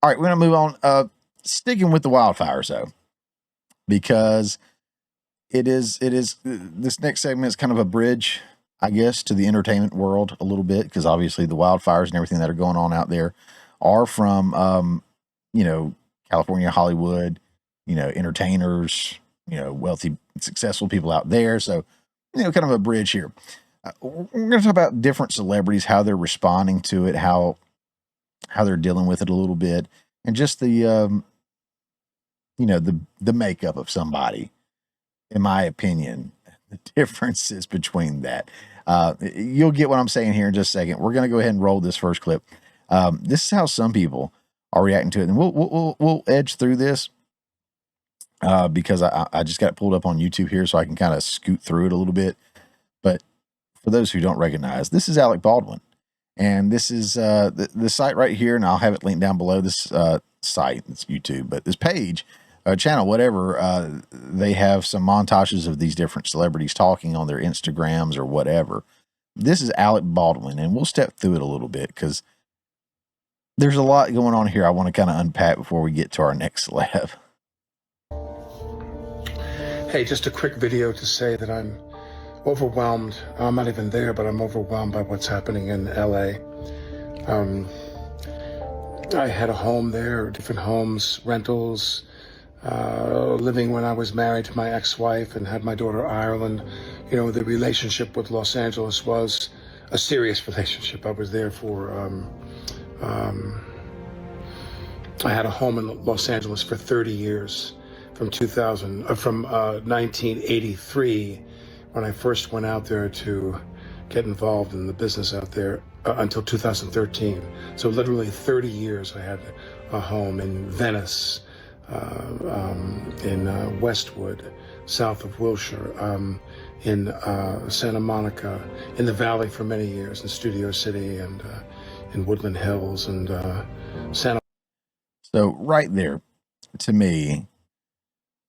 All right, we're going to move on. Sticking with the wildfires, though, because it is this next segment is kind of a bridge, I guess, to the entertainment world a little bit, because obviously the wildfires and everything that are going on out there are from, California, Hollywood, entertainers, wealthy, successful people out there. So, kind of a bridge here. We're going to talk about different celebrities, how they're responding to it, how they're dealing with it a little bit, and just the the makeup of somebody, in my opinion, the differences between that. You'll get what I'm saying here in just a second. We're going to go ahead and roll this first clip. This is how some people are reacting to it, and we'll edge through this because I just got it pulled up on YouTube here, so I can kind of scoot through it a little bit. But for those who don't recognize, this is Alec Baldwin, and this is the site right here, and I'll have it linked down below. This site, it's YouTube, but this page, channel, whatever, they have some montages of these different celebrities talking on their Instagrams or whatever. This is Alec Baldwin, and we'll step through it a little bit because there's a lot going on here I want to kind of unpack before we get to our next celeb. Hey, just a quick video to say that I'm overwhelmed. I'm not even there, but I'm overwhelmed by what's happening in LA. I had a home there, different homes, rentals, living when I was married to my ex-wife and had my daughter Ireland. The relationship with Los Angeles was a serious relationship. I was there for, I had a home in Los Angeles for 30 years, from 1983, when I first went out there to get involved in the business out there, until 2013. So literally 30 years I had a home in Venice, in Westwood, south of Wilshire, in Santa Monica, in the Valley for many years, in Studio City, and in Woodland Hills, and Santa. So right there, to me,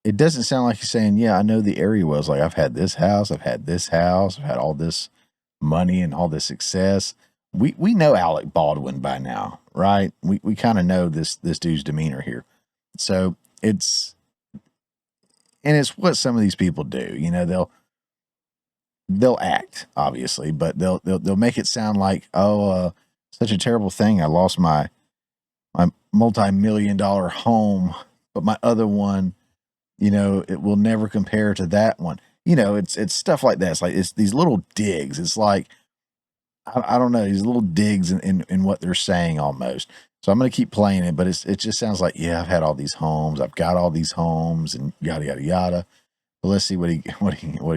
it doesn't sound like he's saying, yeah, I know the area well. Like, I've had this house, I've had this house, I've had all this money and all this success. We know Alec Baldwin by now, right? We kind of know this dude's demeanor here. So it's what some of these people do. They'll act, obviously, but they'll make it sound like, such a terrible thing. I lost my multi-million-dollar home, but my other one, it will never compare to that one. It's stuff like that. It's like, it's these little digs. It's like, I don't know, these little digs in what they're saying almost. So I'm going to keep playing it, but it just sounds like, yeah, I've had all these homes. I've got all these homes and yada, yada, yada. But let's see what he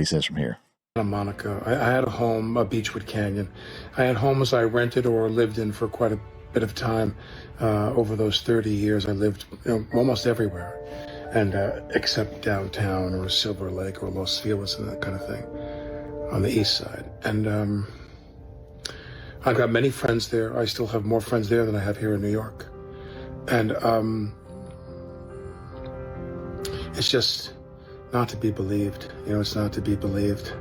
says from here. Santa Monica. I had a home, Beechwood Canyon. I had homes I rented or lived in for quite a bit of time. Over those 30 years, I lived almost everywhere, and except downtown or Silver Lake or Los Feliz and that kind of thing on the east side. And I've got many friends there. I still have more friends there than I have here in New York. And it's just not to be believed. It's not to be believed.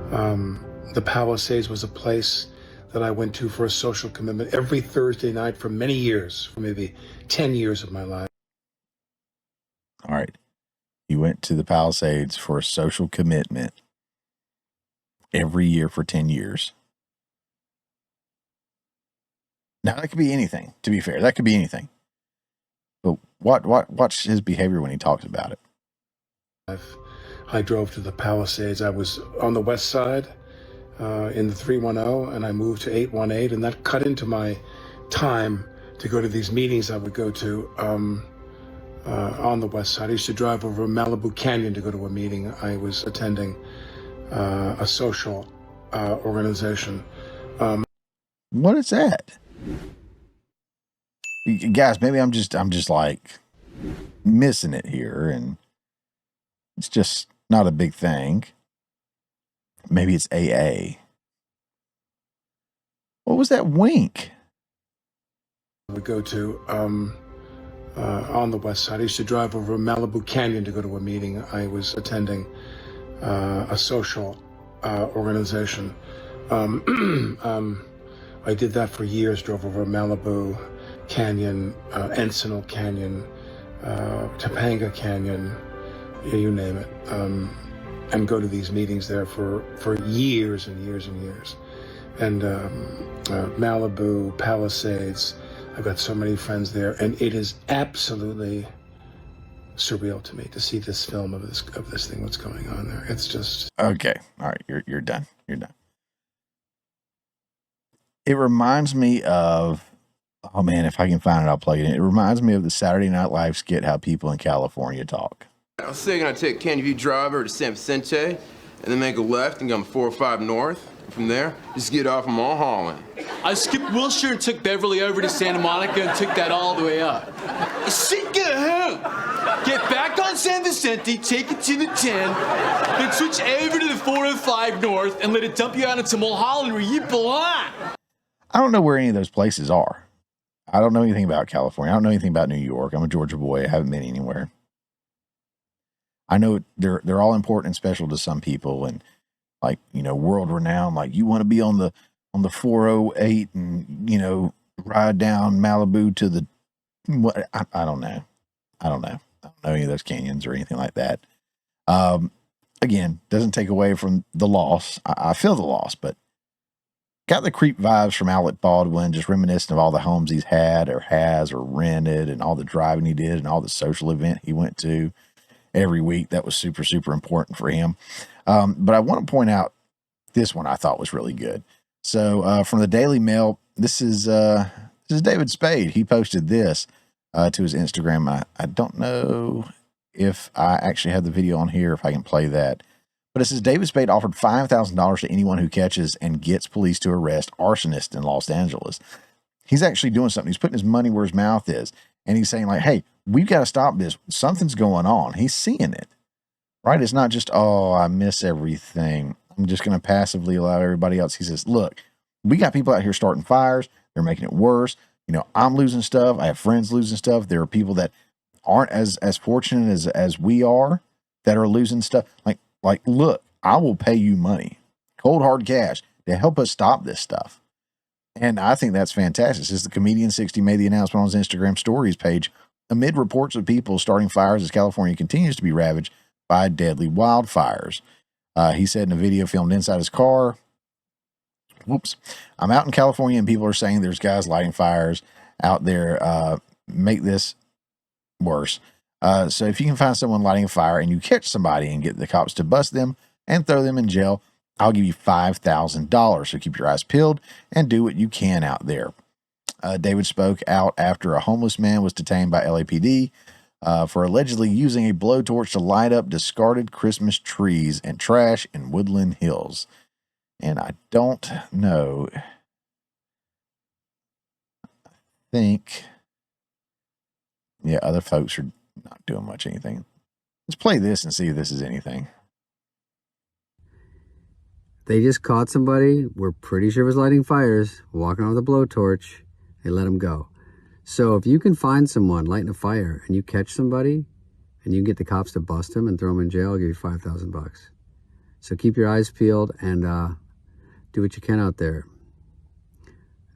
The Palisades was a place that I went to for a social commitment every Thursday night for many years, for maybe 10 years of my life. All right. You went to the Palisades for a social commitment every year for 10 years. Now, that could be anything, to be fair. That could be anything. But watch his behavior when he talks about it. I drove to the Palisades. I was on the west side in the 310, and I moved to 818, and that cut into my time to go to these meetings I would go to on the west side. I used to drive over Malibu Canyon to go to a meeting I was attending, a social organization. What is that? Guys, maybe I'm just like missing it here, and it's just not a big thing. Maybe it's AA. What was that wink? I would go to on the west side. I used to drive over Malibu Canyon to go to a meeting I was attending, a social organization. I did that for years, drove over Malibu, Canyon, Encinal Canyon, Topanga Canyon, you name it, and go to these meetings there for years and years and years. And Malibu, Palisades, I've got so many friends there, and it is absolutely surreal to me to see this film of this thing, what's going on there. It's just Okay. All right. You're done. You're done. It reminds me of, oh man, if I can find it, I'll plug it in. It reminds me of the Saturday Night Live skit, How People in California Talk. I was thinking I'd take Canyon View Drive over to San Vicente and then make a left and go 405 north. From there, just get off of Mulholland. I skipped Wilshire and took Beverly over to Santa Monica and took that all the way up. Shit, get home. Get back on San Vicente, take it to the 10, then switch over to the 405 north and let it dump you out into Mulholland where you belong. I don't know where any of those places are. I don't know anything about California. I don't know anything about New York. I'm a Georgia boy. I haven't been anywhere. I know they're all important and special to some people, and like, you know, world renowned. Like, you want to be on the 408 and, you know, ride down Malibu to the what? I don't know. I don't know any of those canyons or anything like that. Again, doesn't take away from the loss. I feel the loss, but got the creep vibes from Alec Baldwin, just reminiscent of all the homes he's had or has or rented and all the driving he did and all the social event he went to every week. That was super, super important for him. But I want to point out this one I thought was really good. So from the Daily Mail, this is David Spade. He posted this to his Instagram. I don't know if I actually have the video on here, if I can play that. But it says David Spade offered $5,000 to anyone who catches and gets police to arrest arsonist in Los Angeles. He's actually doing something. He's putting his money where his mouth is. And he's saying, like, hey, we've got to stop this. Something's going on. He's seeing it, right? It's not just, oh, I miss everything. I'm just going to passively allow everybody else. He says, look, we got people out here starting fires. They're making it worse. You know, I'm losing stuff. I have friends losing stuff. There are people that aren't as fortunate as we are that are losing stuff. Like, look, I will pay you money, cold hard cash, to help us stop this stuff. And I think that's fantastic. Since the comedian 60 made the announcement on his Instagram stories page amid reports of people starting fires as California continues to be ravaged by deadly wildfires. He said in a video filmed inside his car, whoops, I'm out in California and people are saying there's guys lighting fires out there. Make this worse. So if you can find someone lighting a fire and you catch somebody and get the cops to bust them and throw them in jail, I'll give you $5,000. So keep your eyes peeled and do what you can out there. David spoke out after a homeless man was detained by LAPD for allegedly using a blowtorch to light up discarded Christmas trees and trash in Woodland Hills. And I don't know. I think, yeah, other folks are not doing much anything. Let's play this and see if this is anything. They just caught somebody, we're pretty sure was lighting fires, walking on with a blowtorch. They let him go. So if you can find someone lighting a fire and you catch somebody and you can get the cops to bust him and throw him in jail, I'll give you $5,000. So keep your eyes peeled and do what you can out there.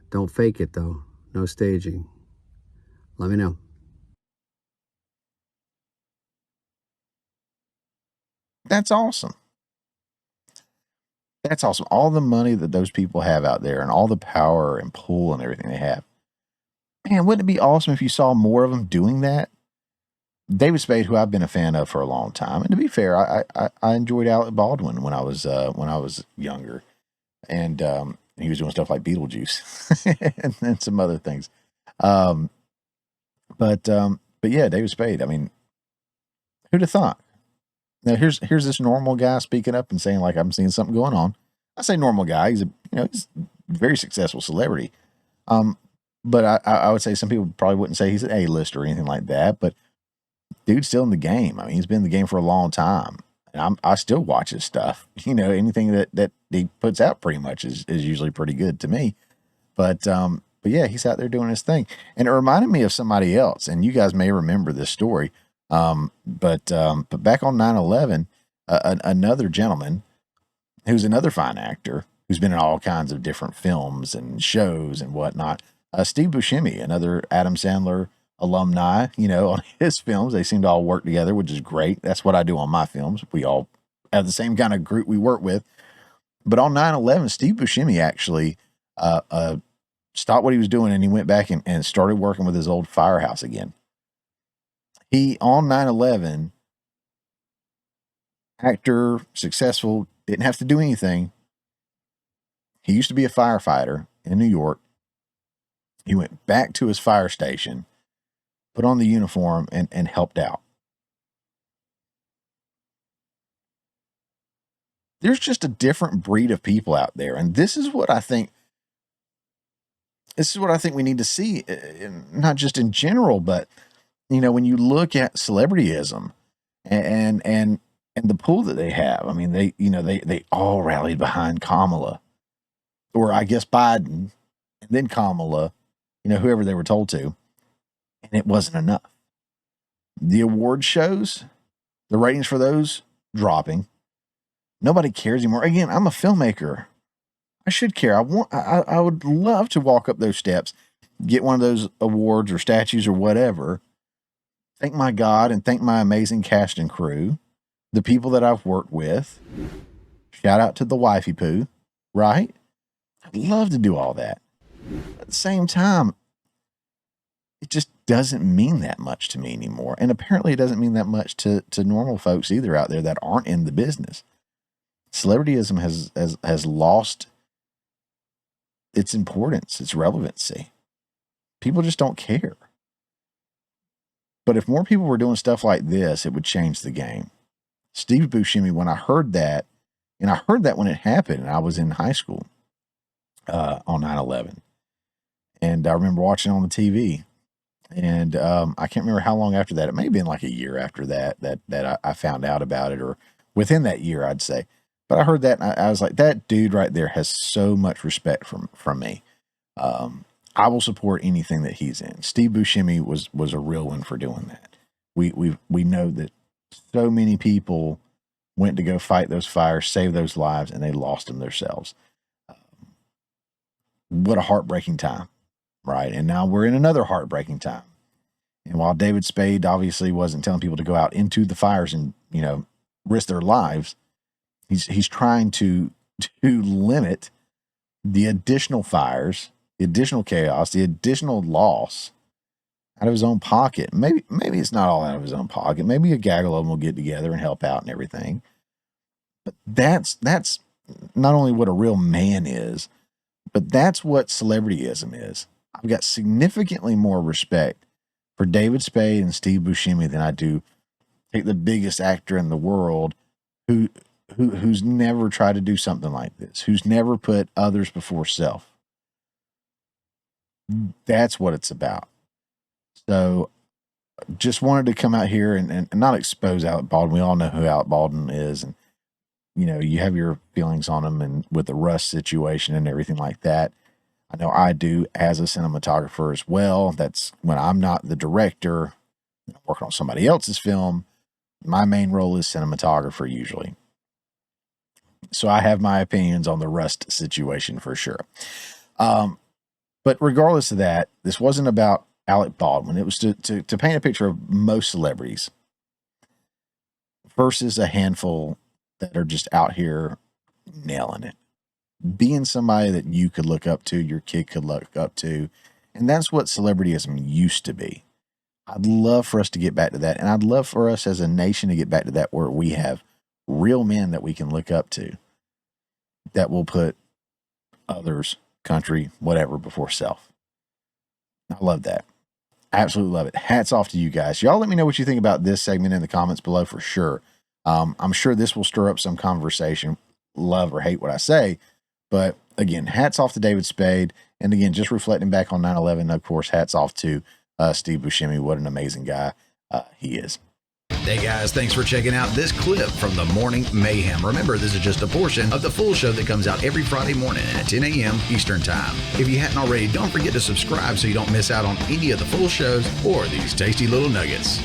Don't fake it though. No staging. Let me know. That's awesome. That's awesome. All the money that those people have out there and all the power and pull and everything they have. Man, wouldn't it be awesome if you saw more of them doing that? David Spade, who I've been a fan of for a long time, and to be fair, I enjoyed Alec Baldwin when I was younger, and he was doing stuff like Beetlejuice and then some other things. But yeah, David Spade. I mean, who'd have thought? Now here's this normal guy speaking up and saying, like, I'm seeing something going on. I say normal guy. He's he's a very successful celebrity. But I would say some people probably wouldn't say he's an A-list or anything like that. But dude's still in the game. I mean, he's been in the game for a long time, and I still watch his stuff. You know, anything that he puts out pretty much is usually pretty good to me. But yeah, he's out there doing his thing, and it reminded me of somebody else. And you guys may remember this story. But back on 9/11, another gentleman who's another fine actor who's been in all kinds of different films and shows and whatnot, Steve Buscemi, another Adam Sandler alumni, on his films, they seem to all work together, which is great. That's what I do on my films. We all have the same kind of group we work with. But on 9/11, Steve Buscemi actually stopped what he was doing and he went back and started working with his old firehouse again. He, on 9/11, actor, successful, didn't have to do anything. He used to be a firefighter in New York. He went back to his fire station, put on the uniform, and helped out. There's just a different breed of people out there. And this is what I think we need to see, not just in general, but, when you look at celebrityism and the pull that they have. I mean, they all rallied behind Kamala, or I guess Biden, and then Kamala, whoever they were told to, and it wasn't enough. The award shows, the ratings for those dropping. Nobody cares anymore. Again, I'm a filmmaker. I should care. I would love to walk up those steps, get one of those awards or statues or whatever. Thank my God and thank my amazing cast and crew, the people that I've worked with. Shout out to the wifey poo, right? I'd love to do all that. At the same time, it just doesn't mean that much to me anymore. And apparently it doesn't mean that much to normal folks either out there that aren't in the business. Celebrityism has lost its importance, its relevancy. People just don't care. But if more people were doing stuff like this, it would change the game. Steve Buscemi, when I heard that, and I heard that when it happened, and I was in high school on 9/11. And I remember watching on the TV. And I can't remember how long after that. It may have been like a year after that I found out about it, or within that year, I'd say. But I heard that, and I was like, that dude right there has so much respect from me. I will support anything that he's in. Steve Buscemi was a real one for doing that. We know that so many people went to go fight those fires, save those lives, and they lost them themselves. What a heartbreaking time, right? And now we're in another heartbreaking time. And while David Spade obviously wasn't telling people to go out into the fires and risk their lives, he's trying to limit the additional fires, the additional chaos, the additional loss out of his own pocket. Maybe it's not all out of his own pocket. Maybe a gaggle of them will get together and help out and everything. But that's not only what a real man is, but that's what celebrityism is. I've got significantly more respect for David Spade and Steve Buscemi than I do take the biggest actor in the world who's never tried to do something like this, who's never put others before self. That's what it's about. So just wanted to come out here and not expose Alec Baldwin. We all know who Alec Baldwin is, and you have your feelings on him and with the Rust situation and everything like that. I know I do as a cinematographer as well. That's when I'm not the director, I'm working on somebody else's film. My main role is cinematographer usually. So I have my opinions on the Rust situation for sure. But regardless of that, this wasn't about Alec Baldwin. It was to paint a picture of most celebrities versus a handful that are just out here nailing it. Being somebody that you could look up to, your kid could look up to. And that's what celebrityism used to be. I'd love for us to get back to that. And I'd love for us as a nation to get back to that where we have real men that we can look up to that will put others, country, whatever before self. I love that. Absolutely love it. Hats off to you guys. Y'all let me know what you think about this segment in the comments below for sure. I'm sure this will stir up some conversation, love or hate what I say. But again, hats off to David Spade. And again, just reflecting back on 9/11, of course, hats off to Steve Buscemi. What an amazing guy he is. Hey guys, thanks for checking out this clip from the Morning Mayhem. Remember, this is just a portion of the full show that comes out every Friday morning at 10 a.m. Eastern Time. If you hadn't already, don't forget to subscribe so you don't miss out on any of the full shows or these tasty little nuggets.